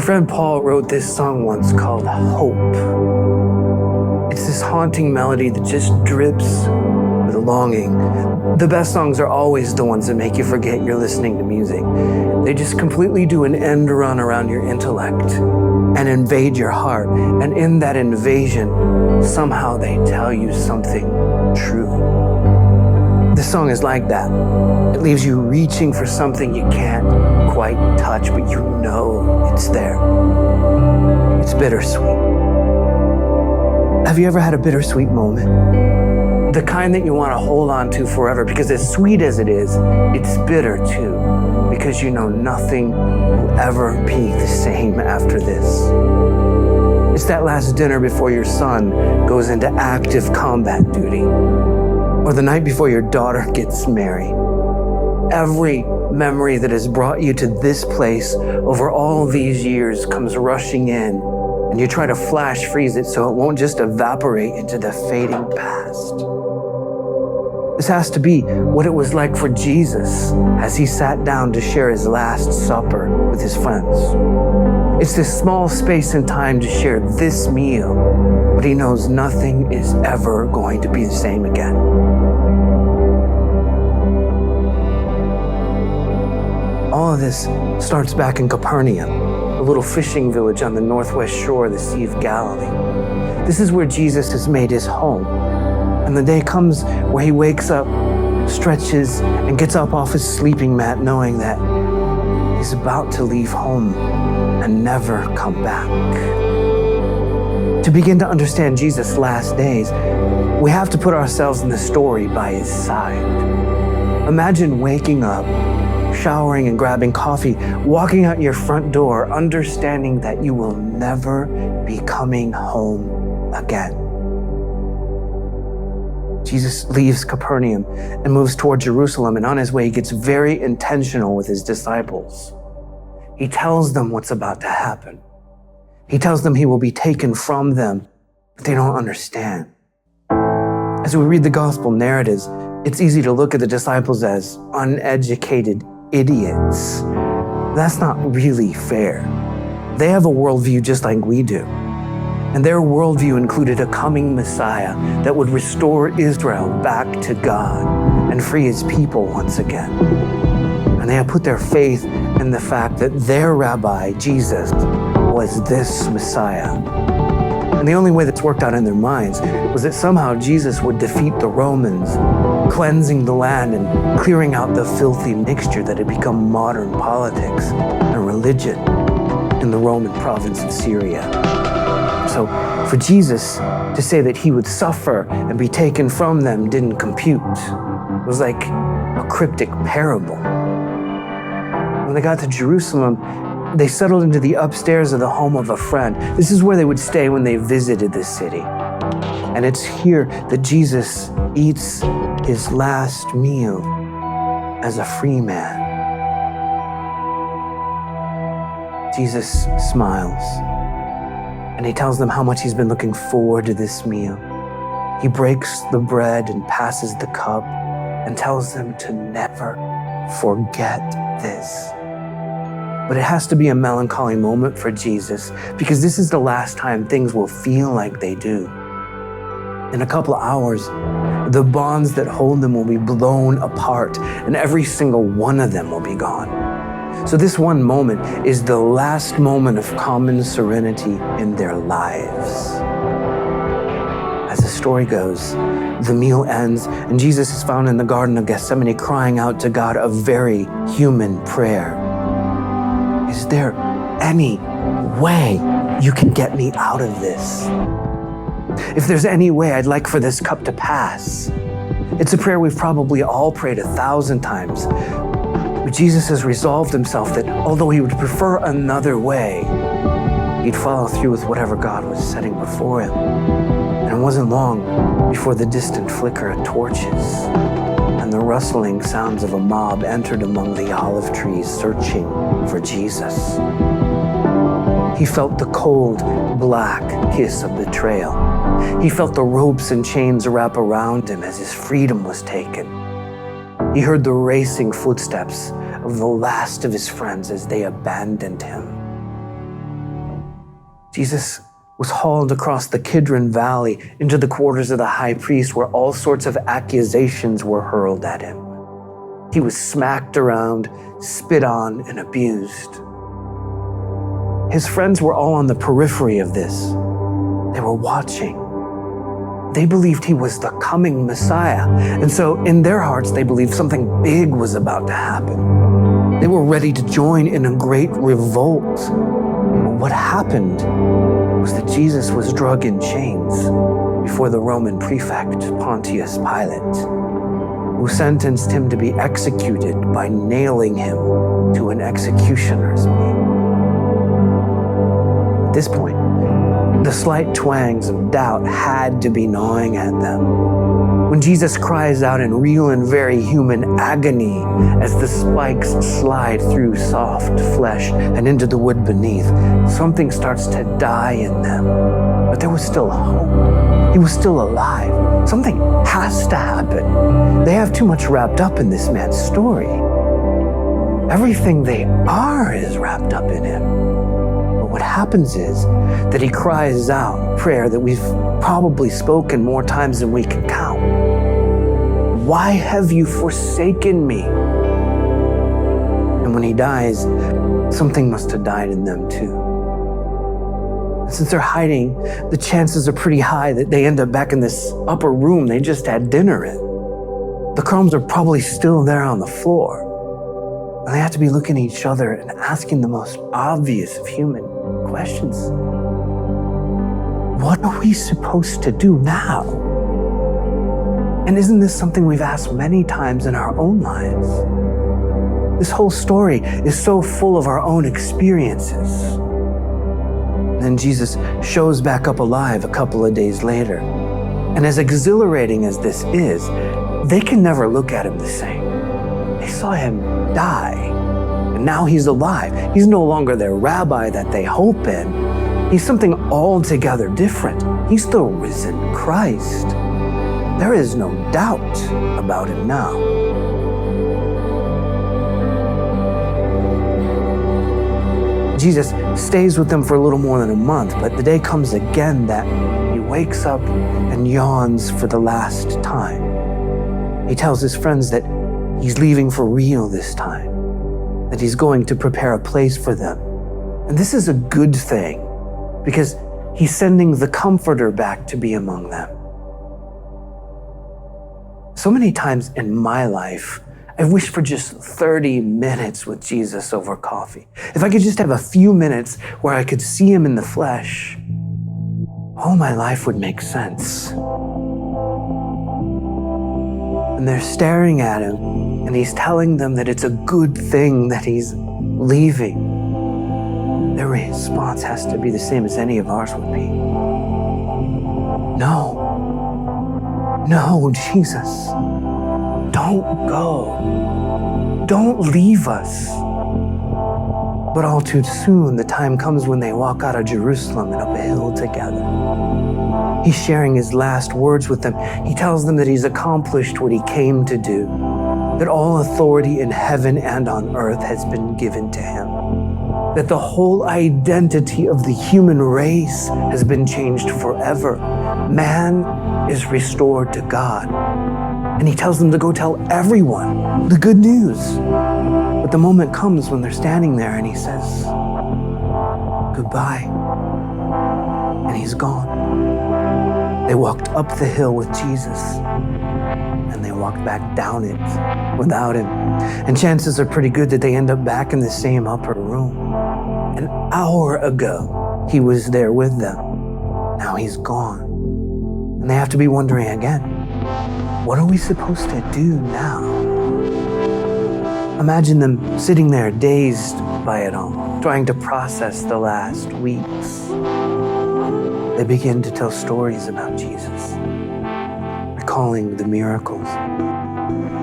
My friend Paul wrote this song once called Hope. It's this haunting melody that just drips with longing. The best songs are always the ones that make you forget you're listening to music. They just completely do an end run around your intellect and invade your heart. And in that invasion, somehow they tell you something true. This song is like that. It leaves you reaching for something you can't quite touch, but you know it's there. It's bittersweet. Have you ever had a bittersweet moment? The kind that you want to hold on to forever, because as sweet as it is, it's bitter too, because you know nothing will ever be the same after this. It's that last dinner before your son goes into active combat duty, or the night before your daughter gets married. Every memory that has brought you to this place over all these years comes rushing in, and you try to flash freeze it so it won't just evaporate into the fading past. This has to be what it was like for Jesus as he sat down to share his Last Supper with his friends. It's this small space and time to share this meal, but he knows nothing is ever going to be the same again. All of this starts back in Capernaum, a little fishing village on the northwest shore of the Sea of Galilee. This is where Jesus has made his home. And the day comes where he wakes up, stretches, and gets up off his sleeping mat knowing that he's about to leave home and never come back. To begin to understand Jesus' last days, we have to put ourselves in the story by his side. Imagine waking up, showering and grabbing coffee, walking out your front door, understanding that you will never be coming home again. Jesus leaves Capernaum and moves toward Jerusalem, and on his way, he gets very intentional with his disciples. He tells them what's about to happen. He tells them he will be taken from them, but they don't understand. As we read the gospel narratives, it's easy to look at the disciples as uneducated idiots. That's not really fair. They have a worldview just like we do. And their worldview included a coming Messiah that would restore Israel back to God and free his people once again. And they had put their faith in the fact that their rabbi, Jesus, was this Messiah. And the only way that's worked out in their minds was that somehow Jesus would defeat the Romans, cleansing the land and clearing out the filthy mixture that had become modern politics and religion in the Roman province of Syria. So for Jesus to say that he would suffer and be taken from them didn't compute. It was like a cryptic parable. When they got to Jerusalem, they settled into the upstairs of the home of a friend. This is where they would stay when they visited the city. And it's here that Jesus eats his last meal as a free man. Jesus smiles, and he tells them how much he's been looking forward to this meal. He breaks the bread and passes the cup and tells them to never forget this. But it has to be a melancholy moment for Jesus, because this is the last time things will feel like they do. In a couple of hours, the bonds that hold them will be blown apart, and every single one of them will be gone. So this one moment is the last moment of common serenity in their lives. As the story goes, the meal ends, and Jesus is found in the Garden of Gethsemane crying out to God a very human prayer. Is there any way you can get me out of this? If there's any way, I'd like for this cup to pass. It's a prayer we've probably all prayed 1,000 times. But Jesus has resolved himself that although he would prefer another way, he'd follow through with whatever God was setting before him. And it wasn't long before the distant flicker of torches and the rustling sounds of a mob entered among the olive trees searching for Jesus. He felt the cold, black kiss of betrayal. He felt the ropes and chains wrap around him as his freedom was taken. He heard the racing footsteps of the last of his friends as they abandoned him. Jesus was hauled across the Kidron Valley into the quarters of the high priest, where all sorts of accusations were hurled at him. He was smacked around, spit on, and abused. His friends were all on the periphery of this. They were watching. They believed he was the coming Messiah. And so in their hearts, they believed something big was about to happen. They were ready to join in a great revolt. But what happened was that Jesus was dragged in chains before the Roman prefect, Pontius Pilate, who sentenced him to be executed by nailing him to an executioner's beam. At this point, the slight twangs of doubt had to be gnawing at them. When Jesus cries out in real and very human agony as the spikes slide through soft flesh and into the wood beneath, something starts to die in them. But there was still hope. He was still alive. Something has to happen. They have too much wrapped up in this man's story. Everything they are is wrapped up in him. What happens is that he cries out prayer that we've probably spoken more times than we can count. Why have you forsaken me? And when he dies, something must have died in them too. And since they're hiding, the chances are pretty high that they end up back in this upper room they just had dinner in. The crumbs are probably still there on the floor. And they have to be looking at each other and asking the most obvious of human questions. What are we supposed to do now? And isn't this something we've asked many times in our own lives? This whole story is so full of our own experiences. And then Jesus shows back up alive a couple of days later. And as exhilarating as this is, they can never look at him the same. They saw him die, and now he's alive. He's no longer their rabbi that they hope in. He's something altogether different. He's the risen Christ. There is no doubt about him now. Jesus stays with them for a little more than a month, but the day comes again that he wakes up and yawns for the last time. He tells his friends that he's leaving for real this time, that he's going to prepare a place for them. And this is a good thing because he's sending the Comforter back to be among them. So many times in my life, I wish for just 30 minutes with Jesus over coffee. If I could just have a few minutes where I could see him in the flesh, all my life would make sense. And they're staring at him, and he's telling them that it's a good thing that he's leaving. Their response has to be the same as any of ours would be. No, Jesus, don't go. Don't leave us. But all too soon, the time comes when they walk out of Jerusalem and up a hill together. He's sharing his last words with them. He tells them that he's accomplished what he came to do, that all authority in heaven and on earth has been given to him, that the whole identity of the human race has been changed forever. Man is restored to God. And he tells them to go tell everyone the good news. But the moment comes when they're standing there and he says, goodbye. And he's gone. They walked up the hill with Jesus and they walked back down it without him. And chances are pretty good that they end up back in the same upper room. An hour ago, he was there with them. Now he's gone. And they have to be wondering again, what are we supposed to do now? Imagine them sitting there dazed by it all, trying to process the last weeks. They begin to tell stories about Jesus, recalling the miracles,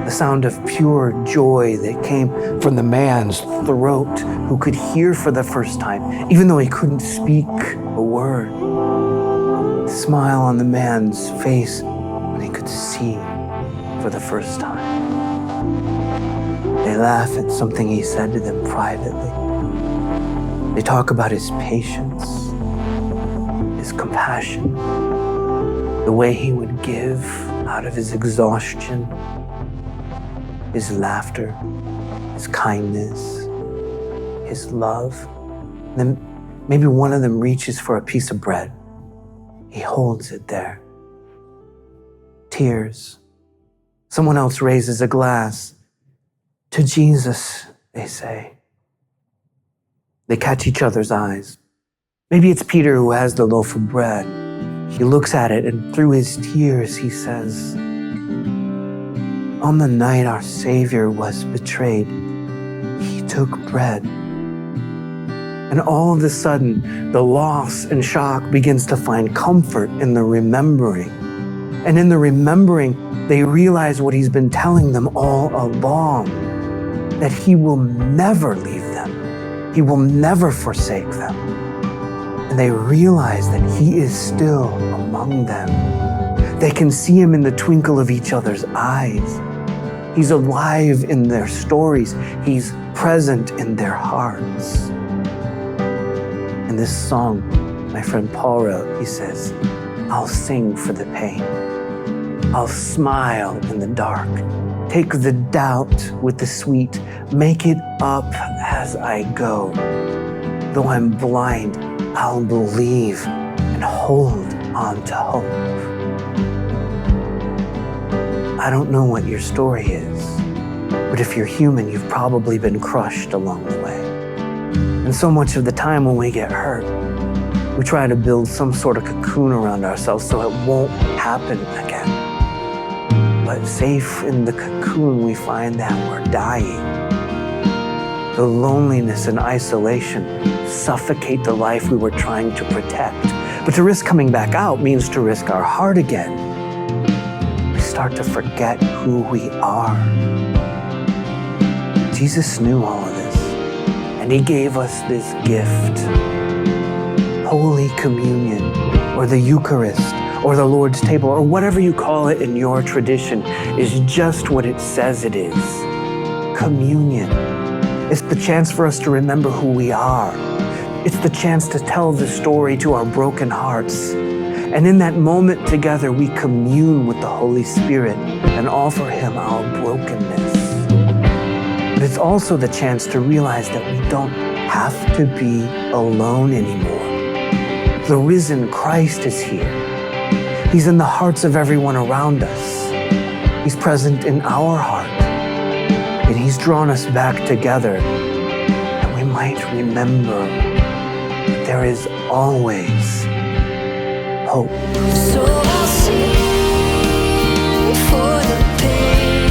the sound of pure joy that came from the man's throat who could hear for the first time, even though he couldn't speak a word. The smile on the man's face when he could see for the first time. They laugh at something he said to them privately. They talk about his patience, his compassion, the way he would give out of his exhaustion, his laughter, his kindness, his love. And then maybe one of them reaches for a piece of bread. He holds it there. Tears. Someone else raises a glass. To Jesus, they say. They catch each other's eyes. Maybe it's Peter who has the loaf of bread. He looks at it, and through his tears, he says, on the night our Savior was betrayed, he took bread. And all of a sudden, the loss and shock begins to find comfort in the remembering. And in the remembering, they realize what he's been telling them all along, that he will never leave them. He will never forsake them. And they realize that he is still among them. They can see him in the twinkle of each other's eyes. He's alive in their stories. He's present in their hearts. In this song, my friend Paul wrote, he says, I'll sing for the pain. I'll smile in the dark. Take the doubt with the sweet. Make it up as I go. Though I'm blind, I'll believe and hold on to hope. I don't know what your story is, but if you're human, you've probably been crushed along the way. And so much of the time when we get hurt, we try to build some sort of cocoon around ourselves so it won't happen again. But safe in the cocoon, we find that we're dying. The loneliness and isolation suffocate the life we were trying to protect. But to risk coming back out means to risk our heart again. We start to forget who we are. Jesus knew all of this, and he gave us this gift. Holy Communion, or the Eucharist, or the Lord's table, or whatever you call it in your tradition, is just what it says it is. Communion. It's the chance for us to remember who we are. It's the chance to tell the story to our broken hearts. And in that moment together, we commune with the Holy Spirit and offer him our brokenness. But it's also the chance to realize that we don't have to be alone anymore. The risen Christ is here. He's in the hearts of everyone around us. He's present in our heart. And he's drawn us back together, that we might remember that there is always hope. So I'll sing for the pain.